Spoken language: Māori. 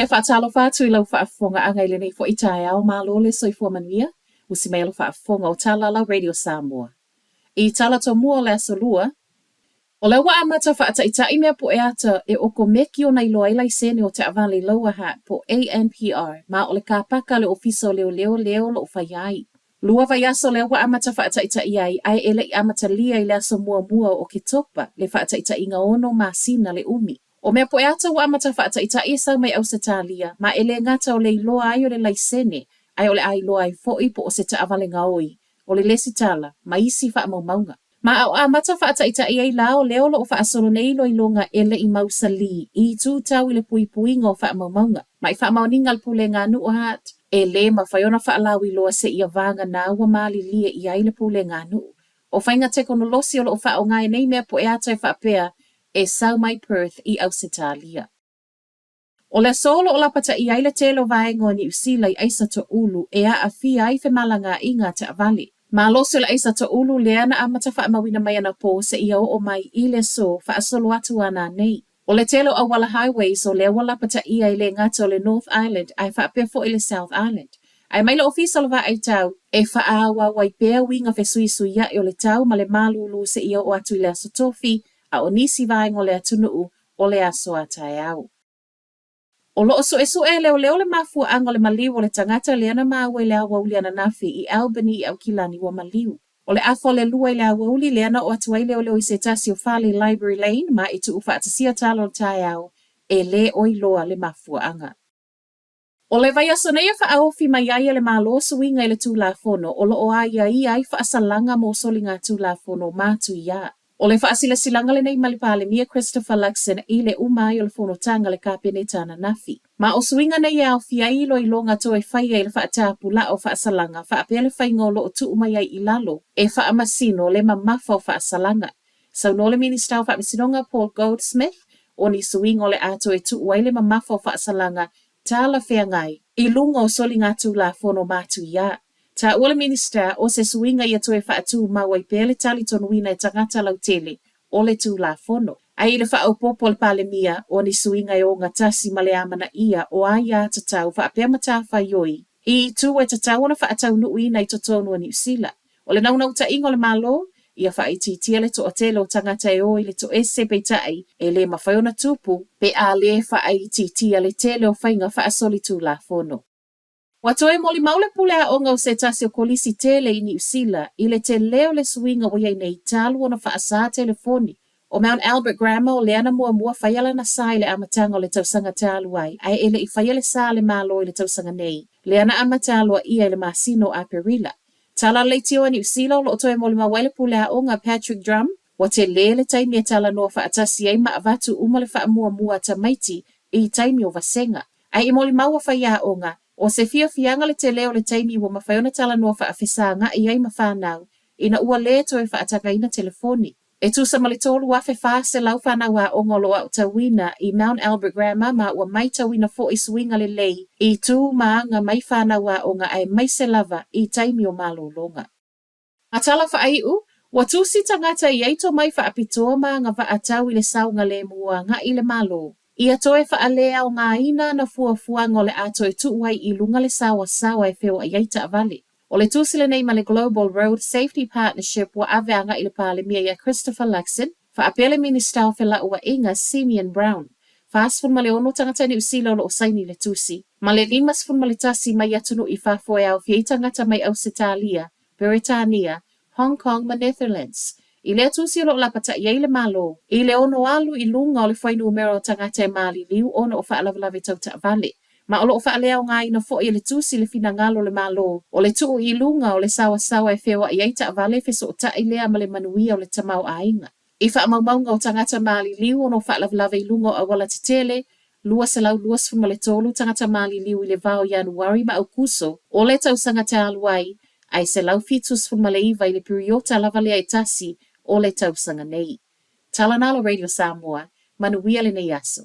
te whaatalo whātu I lau whaafonga anga I lenei fo I tae au mālo le soifua manuia, usi mai alo whaafonga o Tālala Radio Samoa. I tala to mua le asolua, o le wa amata whaata I tai mea po e ata e oko meki o nai loa ilai sene o te avale loa hat po ANPR, ma o le kāpaka le ofiso leo lo whaiai. Lua vai aso le wa amata whaata I tai ai ele I amata lia I le aso mua o ke topa le whaata I tai inga ono ma sina le umi. O mea po e ata wa amata whaata I tai sau mai au se tālia, ma ele ngata o le iloa ai o le laisene, ai o le ai loa ai fo po o se ta avale ngaoi, o le lesi tala, ma isi wha maunga. Ma au amata whaata I tai ai lao leo lo o wha asolo nei lo ilonga ele I mausali, I tū tau I le pui ngā wha maunga. Ma I wha mauninga pule ngā nu o hat, e le ma whaiona wha alawi loa se ia vanga nā ua mali lia I ai le pule ngā nu. O whainga te konolosi o lo o wha o ngai nei mea po e ata I wha pea, e sau mai Perth I Ausitalia. O le solo o lapata I aile telo vaengo ni usila I aisa to ulu e a fia ai fe malanga inga te avali. Ma loso le aisa to ulu le ana amata wha mawina mai ana po se ia o mai I le so wha asolo atu ana nei. O le telo a wala highways o le walapata I aile ngata o le North Island ai wha pia fo I le South Island. Ai mai le ofisa lava ai tau e wha awa wai pia winga fe sui ia o le tau ma le malulu se ia o atu I le aso tofi a o nisi vaengo le atunuu o le aso atai au. O loo so leo le mafua anga le maliu o le tangata le ana maua le awa uli ana nafi I Albany I au kilani wa maliu. O le afo le lua le awa uli le ana o atuai leo I se tasi o Farley Library Lane ma I tu ufa atasia talo o tai au e le oiloa le mafua anga. O le vai aso nei wha aofi mai ai le malo suinga I le tūlafono o loo aia I ai wha asalanga mo soli ngā tūlafono mātu ia. O le whaasila silanga le nei malipale mia Christopher Luxon I le umai o le whonotanga le kāpene tāna nafi. Ma o suinga nei au fia ilo I longa to e whaia I le whaatāpu la o whaasalanga, whaapea le whainga o loo tu umai ai I lalo, e whaamasino le mamafa o whaasalanga. Sau no le minister o whaamisinonga Paul Goldsmith, o ni suinga o le ato e tu uai le mamafa o whaasalanga, tāla whea ngai, I lunga o soli ngā tū la whono mātu ia. Ta ua minister o se suinga ia toe whaatu mawai pele tali tonuina e tangata lau tele o le tū la whono. Ai le whaau popo le pale mia o ni suinga e o ngatasi male amana ia o aia tatau whaapea matafa ioi. I tu e tatau na whaatau nuuina I totonu ni usila. O le naunau ta ingo le malo, ia whaititia le to o tele o tangata e oi le to SEP tai e le mawhaiona tupu pe a le whaititia le tele o whainga whaasoli tū la whono. Watoe moli maule pule a onga o se tasi o kolisi tele I ni usila I le te leo le suinga o iei nei talu ona whaasa telefoni. O Mount Albert Grammar o le ana mua whaiala na sai le amatanga o le tausanga talu ai ele I whaiale sa le malo I le tausanga nei. Le ana amatalo a ia le masino a perila. Tala le tio ni usila o lo toe moli mawele pule a onga Patrick Drum. Wa te le taimi e tala noa whaatasi ai ma avatu umale wha mua ta maiti I taimi o vasenga. Ai I moli maua whaia onga. O se fianga le te leo le taimi wa mawhaiona tala noa whaafesa nga I ai mawhanau, ina ua le toe whaataka ina telefoni. E tu sa malitolu wafe se lau whanau a ongolo au tawina I Mount Albert Grammar ma ua mai tawina fo I suinga le lei, I tu maanga mai whanau a onga ai mai se lava I taimi o malo longa. A tala whaaiu, wa tu si tangata I eito mai whaapitoa maanga whaatau I le saunga le mua nga I le malo. Ia toe whaalea o ngā ina na fuafuanga o le ato e tuuai I lunga le sawa e wheo a iaita avale. O le tūsile nei ma le Global Road Safety Partnership wa aveanga I le pāle mia ia Christopher Luxon, whaapele minister o whela ua inga Simeon Brown. Whaasfun ma le ono tangata ni usila o lo o saini le tusi. Ma le limasfun ma le tasi mai atunu I whafoe au fia tangata mai Ausitalia, Britania, Hong Kong ma Netherlands. I le tusi o lo lapata I le malo. I le ono alu I lunga o le whainu umero tangata e mali liu ono o whaalavalawe tau ta vale. Ma o lo o whaalea o ngā ina fo I le tusi le fina ngalo le malo. O le tuu I lunga o le sawa e whewa I eita vale feso o ta I lea ma le manuia o le tamau ainga. I whaamaumaunga o tangata mali liu ono o whaalavalawe I lunga o awala titele, lua se lau luas fun ma le tolu tangata mali liu I le vao Januari ma au kuso o le tau sangata aluai, ai se lau fitus fun ma le iwa I le periota lavale ai tasi o le tausanga nei. Talanalo Radio Samoa, manuia le nei aso.